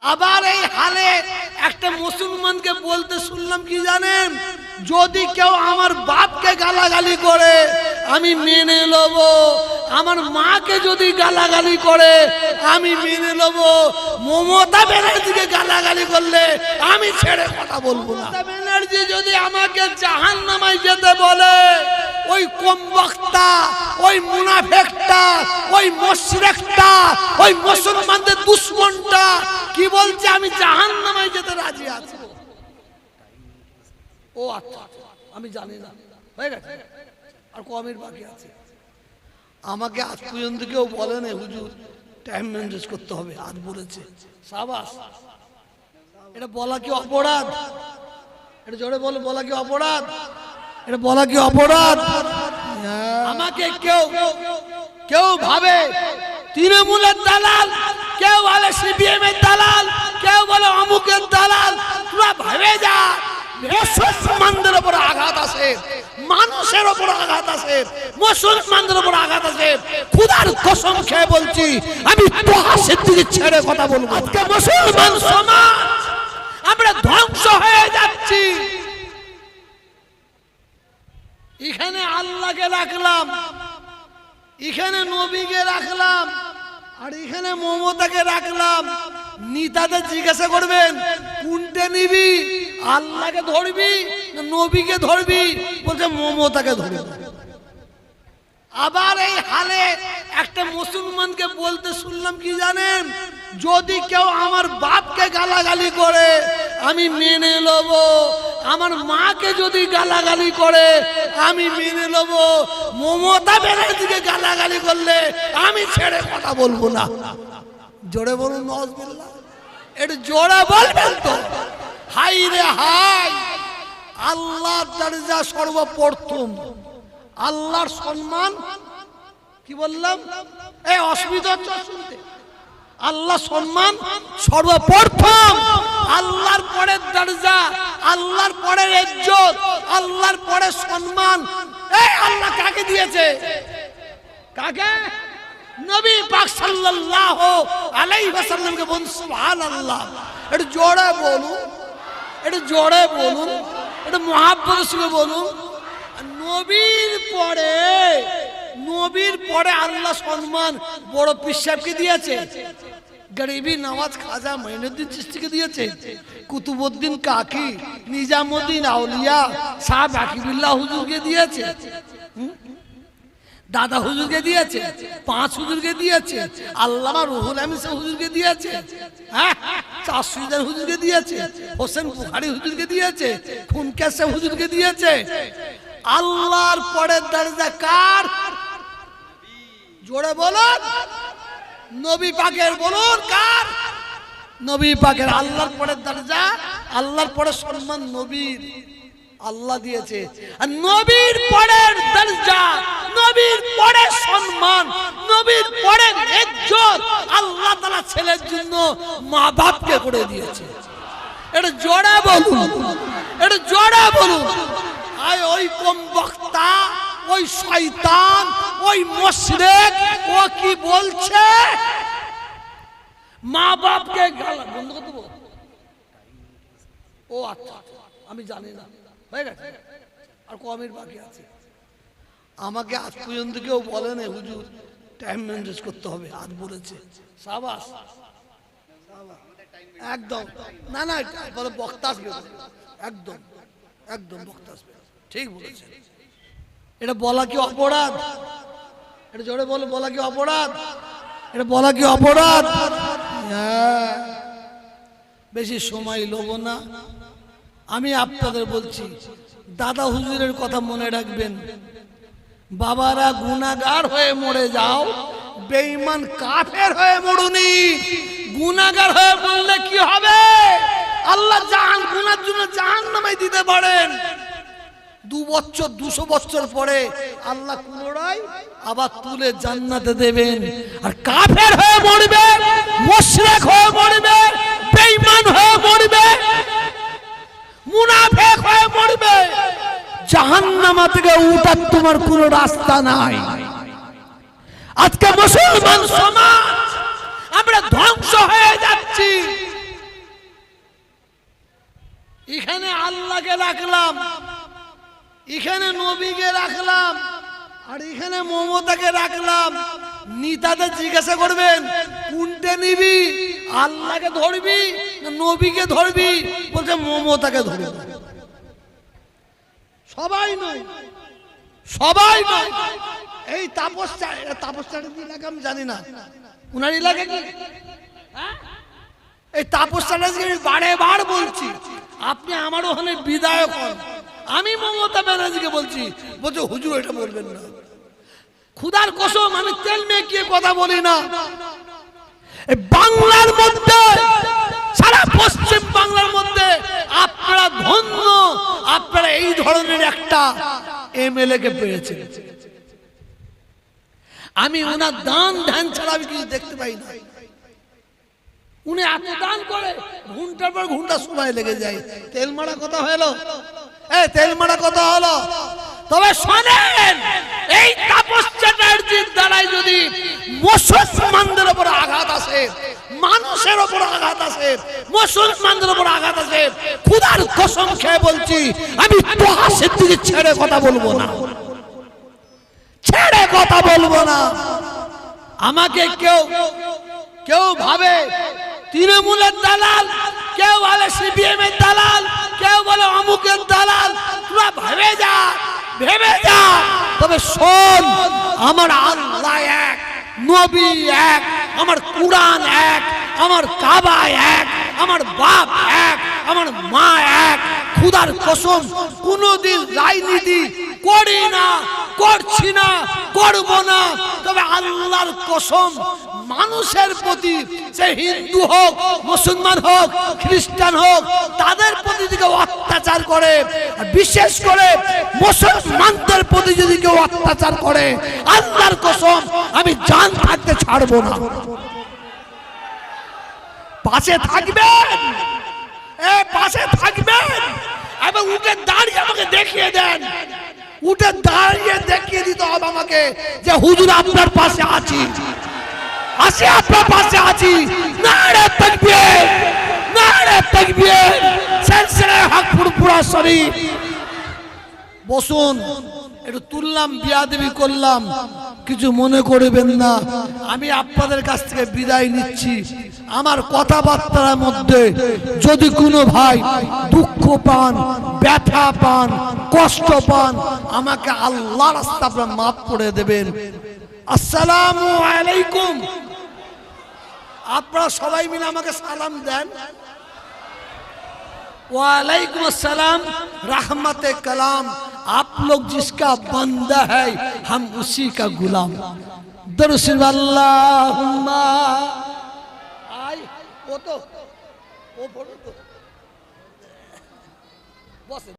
আবার এই হালে একটা মুসলমানকে বলতে শুনলাম কি জানেন, যদি কেউ আমার বাপকে গালাগালি করে আমি মেনে নেব, আমার মাকে যদি গালাগালি করে আমি মেনে নেব, মমতা ব্যানার্জিকে গালাগালি করলে আমি ছেড়ে কথা বলবো না। মমতা ব্যানার্জি যদি আমাকে জাহান্নামায় যেতে বলে, ওই কমবক্তা, ওই মুনাফেকটা, ওই মুশরিকটা, ওই মুসলমানদের দুশমনটা কি বলছে আমি জাহান্নামায় যেতে রাজি আছি। ও আচ্ছা, আমি জানি না, হয়ে গেছে আর কমের বাকি আছে। আমাকে আজ পর্যন্ত কেউ বলেন হুজুর টাইম ম্যানেজ করতে হবে, আজ বলেছে সাবাস। এটা বলা কি অপরাধ? এটা জোরে বলে বলা কি অপরাধ? এটা বলা কি অপরাধ? আমাকে কেউ কেউ ভাবে তৃণমূলের দালাল, কেউ বলে সিপিএম এর দালাল, কেউ বলে অমুকের দালাল। তোরা ভাবে যা মুসলমানদের উপর আঘাত আছে, মানুষের উপর আঘাত আছে, মুসলমানদের উপর আঘাত আছে। খোদার কসম খেয়ে বলছি আমি তোহা সিদ্দিকী ছেড়ে কথা বলবো। আজকে মুসলমান সমাজ আমরা ধ্বংস হয়ে যাচ্ছি। এখানে আল্লাহকে রাখলাম, এখানে নবীকে রাখলাম, আর এখানে মমতাকে রাখলাম। নেতাদের জিজ্ঞাসা করবেন কোনটা নিবি, আল্লাহকে ধরবি না নবীকে ধরবি? বলছে মমতাকে ধরবি। আবার এই হালে একটা মুসলমানকে বলতে শুনলাম কি জানেন, যদি কেউ আমার বাপকে গালাগালি করে আমি মেনে নেব, আমার মাকে যদি গালাগালি করে আমি মেনে নেব, মমতা ব্যানার্জিকে গালাগালি করলে আমি ছেড়ে কথা বলবো না। জোরে বলুন নাউজুবিল্লাহ, একটু জোরে বলবেন তো। হাই রে হাই, আল্লাহর দরজা সর্বপ্রথম, আল্লাহর সম্মান। কি বললাম? এই অসুবিধা হচ্ছে শুনতে। আল্লাহ সম্মান সর্বপ্রথম, আল্লাহর পরে দরজা, আল্লাহর পরে ইজ্জত, আল্লাহর পরে সম্মান। এই আল্লাহ কাকে দিয়েছে? কাকে? নবী পাক সাল্লাল্লাহু আলাইহি ওয়াসাল্লামকে বলুন সুবহানাল্লাহ। একটু জোরে বলুন, একটু জোরে বলুন, একটু মুহাব্বতের সঙ্গে বলুন। নবীর পরে, নবীর পরে আল্লাহ সম্মান বড় পীর সাহেবকে দিয়েছে, গরিবি নওয়াজ খাজা মঈনুদ্দিন চিশতিকে দিয়েছে, কুতুবউদ্দিন কাকি, নিজামুদ্দিন আউলিয়া শাহ বাকিবুল্লাহ হুজুরকে দিয়েছে, দাদা হুজুরকে দিয়েছে, পাঁচ হুজুরকে দিয়েছে, আল্লামা রুহুল আমিন হুজুরকে দিয়েছে, হ্যাঁ চাষুদার হুজুরকে দিয়েছে, হোসেন বুখারী হুজুরকে দিয়েছে, খুনকাসে হুজুরকে দিয়েছে। আল্লাহর পরে দরজা কার? জোরে বলুন, নবী পাকের। বলুন কার? নবী পাকের। আল্লাহর পরে দরজা, আল্লাহর পরে সম্মান নবীর, আল্লাহ দিয়েছে। আর নবীর পরে দরজা, নবীর পরে সম্মান, নবীর পরে ইজ্জত আল্লাহ তাআলা ছেলের জন্য মা বাপকে করে দিয়েছে। এটা জোরে বলুন, এটা জোরে বলুন। আয় ওই কমবক্তা, ওই শয়তান, ওই মুশরিক ও কি বলছে? মা বাপকে গালা বন্ধ করে দেবো। ও আচ্ছা, আমি জানি না, হয়ে গেছে আর কমের বাকি আছে। আমাকে আজ পর্যন্ত কেউ বলেন হুজুর টাইম ম্যানেজ করতে হবে, আজ বলেছে সাবাস। একদম না না, বলে বক্তা আসবে, একদম একদম বক্তা আসবে, ঠিক বলেছেন। এটা বলা কি অপরাধ? এটা জোরে বলে বলা কি অপরাধ? এটা বলা কি অপরাধ? বেশি সময় লব না, আমি আপনাদের বলছি দাদা হুজুরের কথা মনে রাখবেন। বাবারা গুনাহগার হয়ে মরে যাও, বেঈমান কাফের হয়ে মরুনি। গুনাহগার হয়ে মরলে কি হবে? আল্লাহ জাহান গুনার জন্য জাহান্নামে দিতে পারেন। 2 বছর 200 বছর পরে আল্লাহ পুনরায় আবার তুলে জান্নাতে দেবেন। আর কাফের হয়ে মরবে, মুশরিক হয়ে মরবে, বেঈমান হয়ে মরবে, মুনাফিক হয়ে মরবে, জাহান্নাম থেকে উঠার তোমার কোনো রাস্তা নাই। আজকে মুসলমান সমাজ আমরা ধ্বংস হয়ে যাচ্ছি। আল্লাহকে রাখলাম, এখানে নবীকে রাখলাম, আর এখানে মমতাকে রাখলাম। নিতাদের জিজ্ঞাসা করবেন কোনটা নিবি, আল্লাহকে ধরবি না নবীকে ধরবি? বলছে মমতাকে ধরবি। সবাই নয়, সবাই নয়। এই তাপসচারী এলাকা আমি জানি না, উনার এলাকা কি? এই তাপসচারীকে আমি বারে বার বলছি, আপনি আমার ওখানে বিধায়ক হন, আমি মমতা ব্যানার্জিকে বলছি, বলছে হুজুর এটা বলবেন না। খুদার কসম আমি তেল মেখে কথা বলি না। বাংলার মধ্যে, সারা পশ্চিম বাংলার মধ্যে আপনারা ধন্য, আপনারা এই ধরনের একটা এমএলএ কে পেয়েছেন। আমি ওনার দান ধ্যান ছাড়া আমি কিছু দেখতে পাই না। উনি এত দান করে, ঘন্টার পর ঘন্টা সময় লেগে যায়। তেল মারা কথা হলো, তেল মারা কথা হলো। তবে শোনেন, এই তাপস চ্যাটার্জির দ্বারাই যদি মুসলমানদের উপর আঘাত আসে, মানুষের উপর আঘাত আসে, মুসলমানদের উপর আঘাত আসে, খুদার কসম খেয়ে বলছি আমি তোহা সিদ্দিকী ছেড়ে কথা বলবো না, ছেড়ে কথা বলবো না। আমাকে কেউ কেউ ভাবে তৃণমূলের দালাল, কেউ বলে সিপিএম এর দালাল, কেউ বলে অমুকের দালাল। তোরা ভেবে যা, ভেবে যা। তবে শোন, আমার আল্লাহ এক, নবী এক, আমার কুরআন এক, আমার কাবা এক, আমার বাপ এক, আমার মা এক। খুদার কসম কোনদিন রাজনীতি করি না, করছি না, করব না। তবে আল্লাহর কসম মানুষের প্রতি, সে হিন্দু হোক, মুসলমান হোক, খ্রিস্টান হোক, তাদের প্রতি যদি কেউ অত্যাচার করে, বিশেষ করে মুসলমানদের প্রতি যদি কেউ অত্যাচার করে, আল্লাহর কসম আমি জান থাকতে ছাড়বো না। পাশে থাকবেন, পাশে থাকবেন এবং উঠে দাঁড়িয়ে আমাকে দেখিয়ে দেন, উঠে দাঁড়িয়ে দেখিয়ে দিতে হবে আমাকে যে হুজুর আপনার পাশে আছি, আসি আপনার পাশে আছি। নারে তাকবীর, নারে তাকবীর, সিলসিলা হকপুর পুরা শরীফ। বসুন, একটু তুললাম, বিয়াদবি করলাম, কিছু মনে করবেন না। আমি আপনাদের কাছ থেকে বিদায় নিচ্ছি। আমার কথাবার্তার মধ্যে যদি কোনো ভাই দুঃখ পান, ব্যথা পান, কষ্ট পান, আমাকে আল্লাহর রাস্তায় আপনারা মাফ করে দেবেন। আসসালামু আলাইকুম। আপনারা সবাই মিলে আমাকে সালাম দেন। वालेकुम अस्सलाम रहमत कलाम। आप लोग जिसका बंदा है हम उसी का गुलाम। दरुद अल्लाहुम्मा आई वो तो वो फोटो तो बस।